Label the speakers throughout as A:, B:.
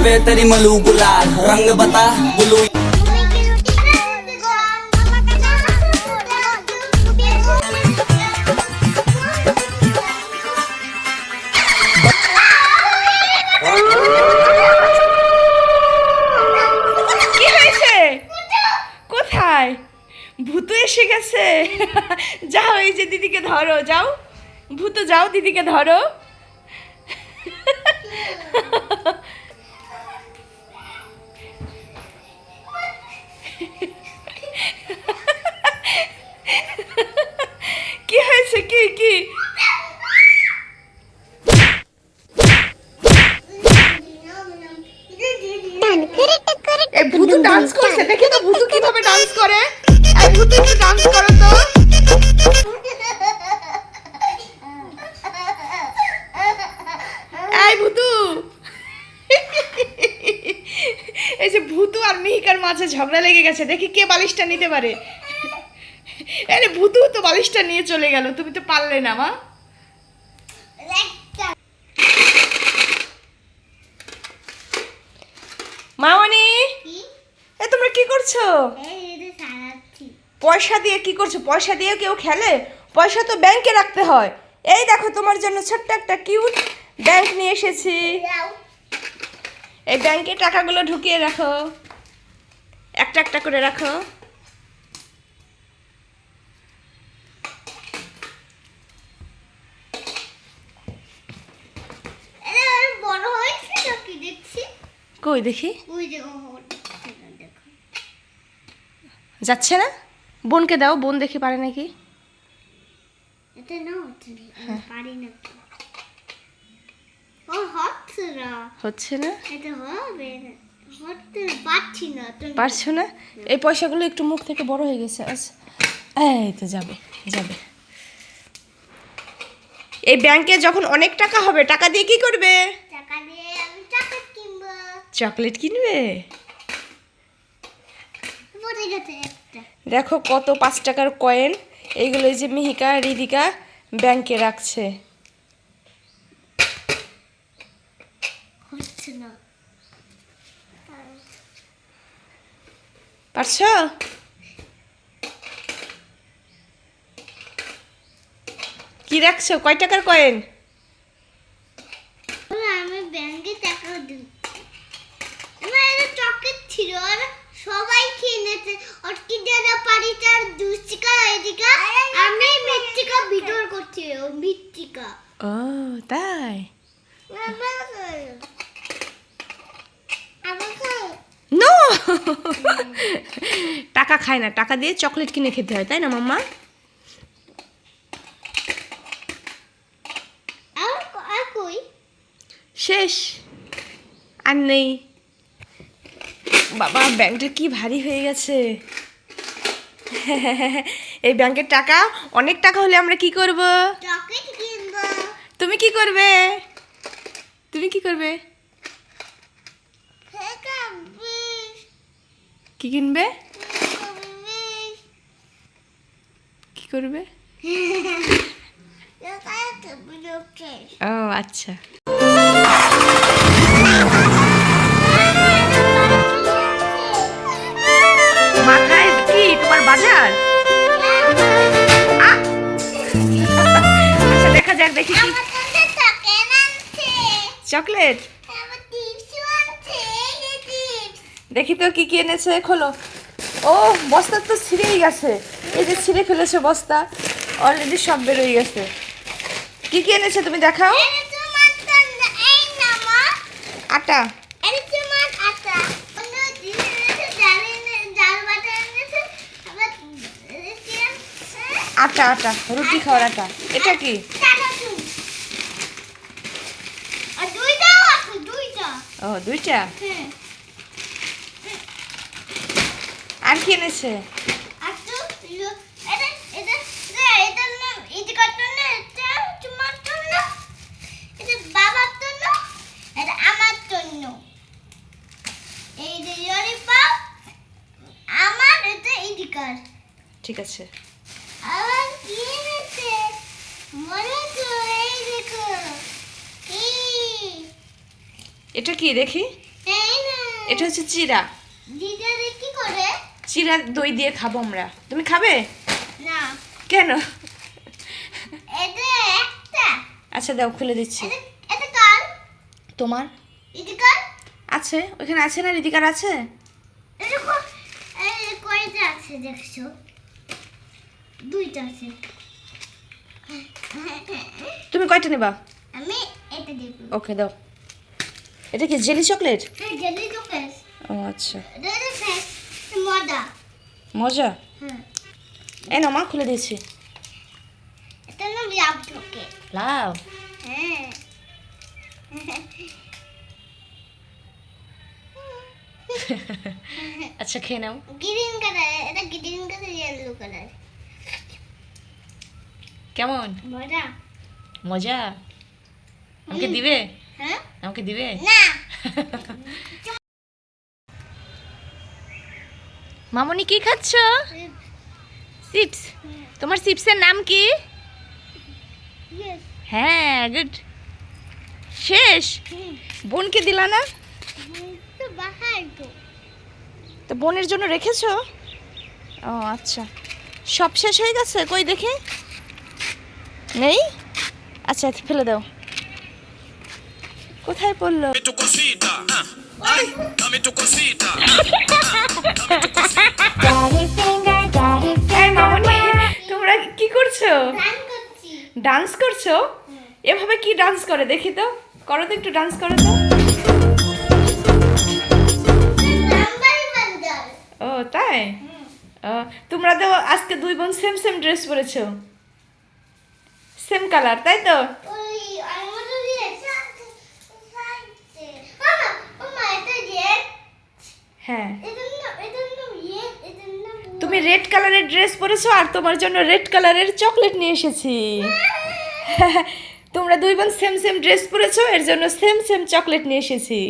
A: वे तेरी मलू गुलाल रंग बता ब्लू।
B: কোথায় ভূতু এসে গেছে? যাও এই যে দিদিকে ধরো, যাও ভূতু, যাও দিদিকে ধরো। কি হয়েছে? কি কি এই ভূতু ডান্স করছে, দেখি তো ভূতু কিভাবে ডান্স করে। এই ভূতু একটু ডান্স করো তো। এই ভূতু, এই যে ভূতু আর মিহিকার মাঝে ঝগড়া লেগে গেছে, দেখি কে বালিশটা নিতে পারে। আরে ভূতু তো বালিশটা নিয়ে চলে গেল, তুমি তো পারলে না মা। মামনি, এ তোমরা কি করছো? পয়সা দিয়ে কি করছো? পয়সা দিয়ে কেউ খেলে? পয়সা তো ব্যাংকে রাখতে হয়। এই দেখো তোমার জন্য ছোট্ট একটা কিউট ব্যাংক নিয়ে এসেছি। এই ব্যাংকে টাকাগুলো ঢুকিয়ে রাখো, একটা একটা করে রাখো। কই দেখি, যাচ্ছে না? বোনকে দাও, বোন দেখি পারে নাকি। হচ্ছে না, পারছো না? এই পয়সাগুলো একটু মুখ থেকে বড় হয়ে গেছে। আচ্ছা, এই তো যাবে যাবে। এই ব্যাংকে যখন অনেক টাকা হবে, টাকা দিয়ে কি করবে? চকলেট কিনবে। দেখো কত 5 টাকার কয়েন, এইগুলো যে মিহিকা রিদিকা ব্যাংকে রাখছে। পারছো? কি রাখছো? কয় টাকার কয়েন?
C: আমি ব্যাংকে টাকা দিই। আমার একটা চকলেট ছিল আর সবাই খেয়ে নিয়েছে। আর কি দাদা পারিটার দুষ্টিকা এদিকে আমি মিষ্টিকা ভিতর করছি, ও মিষ্টিকা।
B: ও তাই? নো, টাকা খায় না, টাকা দিয়ে চকলেট কিনে খেতে হয়, তাই না মাম্মা? শেষ আর নেই। বাবা ব্যাংকটা কি ভারী হয়ে গেছে। এই ব্যাংকের টাকা, অনেক টাকা হলে আমরা কি করব?
C: চকলেট কিনব।
B: তুমি কি করবে? তুমি কি করবে? কি কিনবে? কি করবে? ও আচ্ছা। মাথায় কি তোমার বাজার? আচ্ছা দেখা যাক, দেখি কি চকলেট। দেখি তো কি কি এনেছে, খোলো। ও বস্তা তো ছিঁড়েই গেছে, এই যে ছিঁড়ে ফেলেছে বস্তা, অলরেডি সব বেরোয় গেছে। কি কি এনেছে তুমি দেখাও। আটা, আটা আটা রুটি খাওয়ার আটা। এটা কি? ও দুইটা। আর কি এনেছে? ঠিক আছে। এটা কি দেখি? এটা হচ্ছে চিড়া।
C: দিদারে কি করে?
B: চিড়া দই দিয়ে খাবো আমরা। তুমি খাবে?
C: না।
B: কেন?
C: এটা একটা।
B: আচ্ছা দাও, খুলে দিচ্ছি।
C: এটা কার?
B: তোমার
C: এটা কার?
B: আছে, ওখানে আছে না? রিদিকার আছে।
C: এটা কয়টা আছে দেখছো? দুইটা আছে।
B: তুমি কয়টা নেবা?
C: আমি এটা দেব।
B: ওকে দাও। এটা কি জেলি চকলেট?
C: হ্যাঁ, জেলি চকলেট।
B: ও আচ্ছা,
C: এটা ফ্রেশ মজা।
B: মজা।
C: হ্যাঁ।
B: এই নাও মা, খুলে দিয়েছি।
C: এটা নাম লাভ চকলেট।
B: লাও।
C: হ্যাঁ।
B: আচ্ছা খেয়ে নাও।
C: গ্রিন কালার, এটা গ্রিন কালার, ইয়েলো কালার।
B: কেমন?
C: মজা।
B: মজা। আমাকে দিবে?
C: হ্যাঁ?
B: আমাকে দিবে?
C: না।
B: মামনি কি খাচ্ছ? চিপস। তোমার চিপসের নাম কি?
C: Yes.
B: হ্যাঁ, গুড। শেষ? বোনকে দিলা না?
C: তো বাহার তো।
B: তো বোনের জন্য রেখেছো? ও আচ্ছা, সব শেষ হয়ে গেছে? কই দেখি। নেই? আচ্ছা ফেলে দাও। কোথায় পড়লো? এই মামনি, তোমরা কি করছো?
C: গান করছি।
B: ডান্স করছো? এভাবে কি ডান্স করে দেখি তো, করো তো, একটু ডান্স করো তো।
C: নাম্বার বান্ডার।
B: ও তাই? তোমরা তো আজকে দুই বোন সেম সেম ড্রেস পরেছো, সেম কালার, তাই তো?
C: ওই আমাদের দিয়ে সাথে। মামা, মামা এটা রেড।
B: হ্যাঁ,
C: এটা না রেড, এটা না।
B: তুমি রেড কালারের ড্রেস পরেছো আর তোমার জন্য রেড কালারের চকলেট নিয়ে এসেছি। তোমরা দুই বোন সেম সেম ড্রেস পরেছো, এর জন্য সেম সেম চকলেট নিয়ে এসেছি।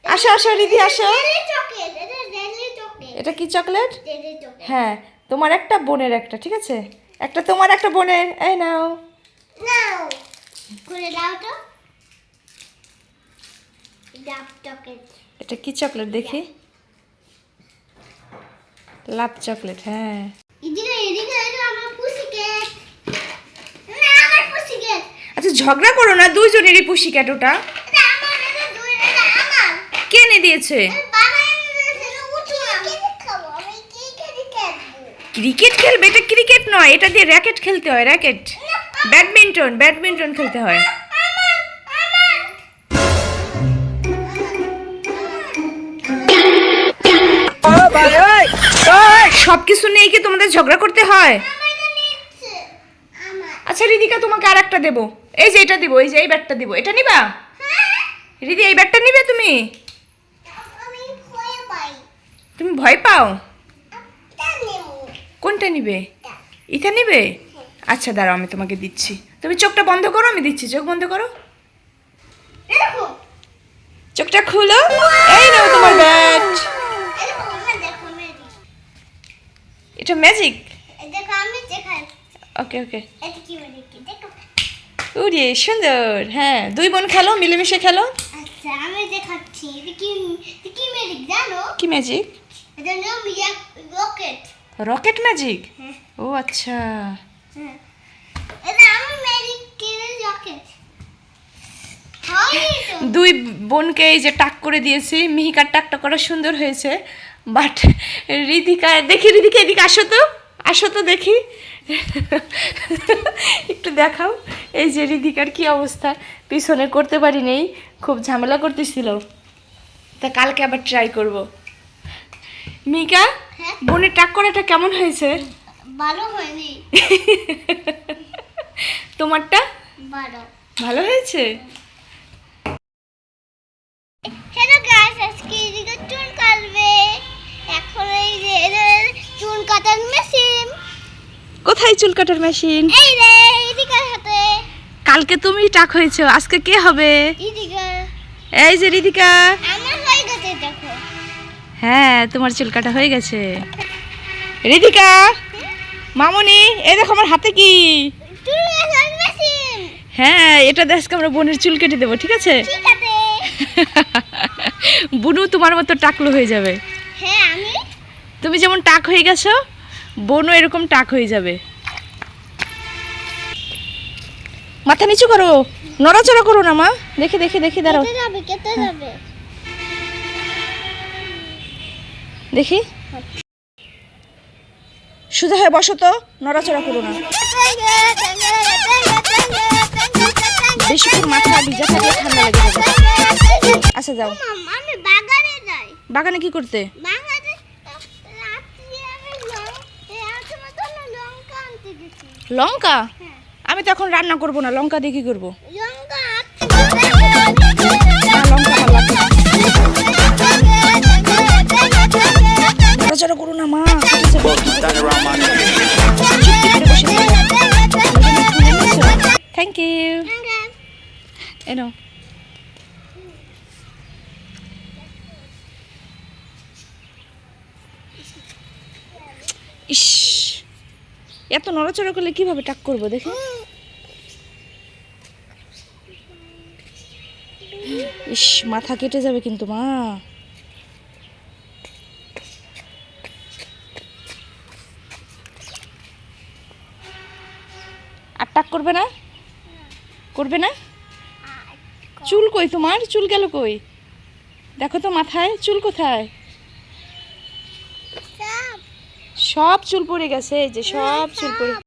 B: আসো আসো রিদি, আসো।
C: রেড চকলেট, এটা রেড চকলেট।
B: এটা কি চকলেট?
C: Red chocolate.
B: হ্যাঁ, তোমার একটা, বোনের একটা, ঠিক আছে? একটা তোমার, একটা বোনের। এই নাও।
C: নাও করে দাও তো। ডাব চকলেট।
B: এটা কি চকলেট দেখি? লাভ চকলেট। হ্যাঁ,
C: এদিকে এটা আমার পুসিকেট। না, আমার পুসিকেট।
B: আচ্ছা ঝগড়া করো না, দুইজনেরই পুষি ক্যাট ওটা।
C: এটা আমার, এটা দুই, এটা আমার।
B: কে এনে দিয়েছে?
C: বাবা এনেছে, উঠো। কি খাবো আমি? কি খাবো?
B: ক্রিকেট খেলবে? এটা ক্রিকেট নয়, এটা দিয়ে র্যাকেট খেলতে হয়, র্যাকেট। ব্যাডমিন্টন, ব্যাডমিন্টন খেলতে হয়। সবকিছু নিয়ে কি তোমাদের ঝগড়া করতে হয়? আচ্ছা রিদিকা, তোমাকে আর একটা দেবো। এই যে এটা দিব, এই যে এই ব্যাটটা দিব, এটা নিবা? রিদি, এই ব্যাটটা নিবে তুমি? তুমি ভয় পাও? কোনটা নিবে? এটা নিবে? আচ্ছা দাঁড়াও, আমি তোমাকে দিচ্ছি। তুমি চোখটা বন্ধ করো, আমি দিচ্ছি। চোখ বন্ধ করো, চোখটা খুলো। এই নাও তোমার ব্যাট। এটা ম্যাজিক। ওকে ওকে, উড়ে সুন্দর। হ্যাঁ, দুই বোন খেলো, মিলেমিশে খেলো।
C: আচ্ছা আমি দেখাচ্ছি। এটা কি ম্যাজিক জানো?
B: কি ম্যাজিক?
C: এটা নাম রকেট।
B: Rocket magic?
C: হ্যাঁ।
B: ও আচ্ছা,
C: হ্যাঁ। এটা আমি ম্যাজিক কিনে রকেট। হয়নি তো।
B: দুই বোনকে এই যে টাক করে দিয়েছি। মিহিকার টাকটা করা সুন্দর হয়েছে, বাট রিদিকা, দেখি রিদিকা এদিকে আসো তো, আসো তো দেখি। একটু দেখাও। এই যে রিদিকার কি অবস্থা, পিছনে করতে পারি নেই, খুব ঝামেলা করতেছিল। তা কালকে আবার ট্রাই করব। মিকা,
C: হ্যাঁ?
B: বোনের টাক করাটা কেমন হয়েছে?
C: ভালো হয়নি।
B: তোমারটা
C: ভালো।
B: ভালো হয়েছে?
C: হ্যালো গাইস, আজকে এদিকে চুল কাটবে। এখন এই যে চুল কাটার মেশিন।
B: কোথায় চুল কাটার মেশিন?
C: এই রে এদিকে হাতে।
B: কালকে তুমি টাক হয়েছো, আজকে কে হবে?
C: এদিকে
B: এই যে রিদিকা।
C: আমার হয়ে গেছে দেখো।
B: হ্যাঁ, তোমার চুল কাটা হয়ে গেছে। রিদিকা, মামনি, এই দেখো আমার হাতে কি।
C: চুল কাটার মেশিন।
B: হ্যাঁ, এটা দেখো, আমরা বোনের চুল কেটে দেবো, ঠিক আছে?
C: ঠিক আছে।
B: বুনু তোমার মতো টাকলো হয়ে যাবে।
C: হ্যাঁ আমি
B: তুমি যেমন টাক হয়ে গেছো, বোনও এরকম টাক হয়ে যাবে। মাথা নিচু করো, নড়াচড়া করো না মা। দেখি দেখি দেখি, দাঁড়াও
C: কেটে যাবে
B: দেখি। সোজা হয়ে বসো তো, নড়াচড়া করো না। বেশিক্ষণ মাথা ভিজা থাকলে ঠান্ডা লেগে যাবে। আচ্ছা যাও।
C: আমি বাগানে যাই।
B: বাগানে কি করতে?
C: বাগানে রাত্রি আমি লঙ্কা আনতে গেছি।
B: লঙ্কা?
C: হ্যাঁ।
B: আমি তো এখন রান্না করবো না, লঙ্কা দিয়ে কি করবো?
C: লঙ্কা
B: না, লঙ্কা ভালো লাগবে না। নড়াচড়া করো না মা, থ্যাংক ইউ। এনো ইস, এত নড়াচড়া করলে কিভাবে টাক করবো দেখে। ইস, মাথা কেটে যাবে কিন্তু মা। আর টাক করবে না? করবে না? চুল কই তোমার? চুল গেল কই? দেখো তো মাথায় চুল কোথায়? সব চুল পড়ে গেছে, এই যে সব চুল পড়ে।